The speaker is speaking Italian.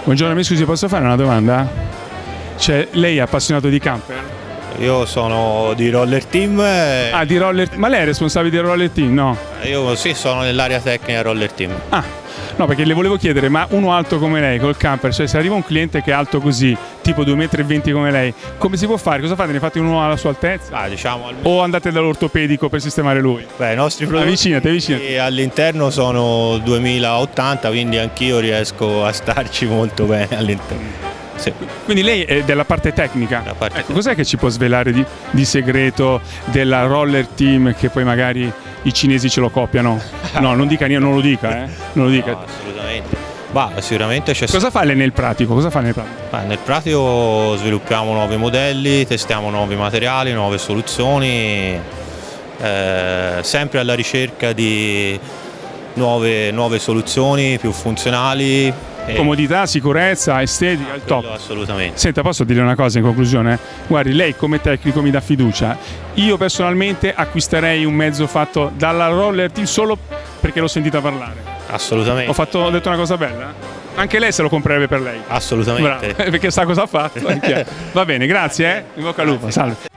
Buongiorno, mi scusi, posso fare una domanda? Cioè, lei è appassionato di camper? Io sono di Roller Team. Ah, di roller... Ma lei è responsabile del roller team, no? Io sì, sono nell'area tecnica Roller Team. Ah, no, perché le volevo chiedere, ma uno alto come lei, col camper, cioè se arriva un cliente che è alto così, tipo 2,20 m come lei, come si può fare? Cosa fate? Ne fate uno alla sua altezza? Ah, diciamo, O andate dall'ortopedico per sistemare lui? beh, i nostri prodotti Avvicinati. all'interno sono 2080, quindi anch'io riesco a starci molto bene all'interno. Sì. Quindi lei è della parte tecnica. La parte Ecco, cos'è che ci può svelare di segreto della roller team che poi magari i cinesi ce lo copiano? No, non dica niente, non lo dica, non lo dica. No, assolutamente. Bah, sicuramente c'è. Cosa fa lei nel pratico? Cosa fa nel pratico? Nel pratico sviluppiamo nuovi modelli, testiamo nuovi materiali, nuove soluzioni, sempre alla ricerca di nuove soluzioni più funzionali. Comodità, sicurezza, estetica, il top. Assolutamente. Senta, posso dire una cosa in conclusione? Guardi, lei come tecnico mi dà fiducia. Io personalmente acquisterei un mezzo fatto dalla roller team solo perché l'ho sentita parlare. Assolutamente. Ho detto una cosa bella? Anche lei se lo comprerebbe per lei. Assolutamente. Bravo, perché sa cosa ha fatto. Va bene, grazie. In bocca al lupo, salve.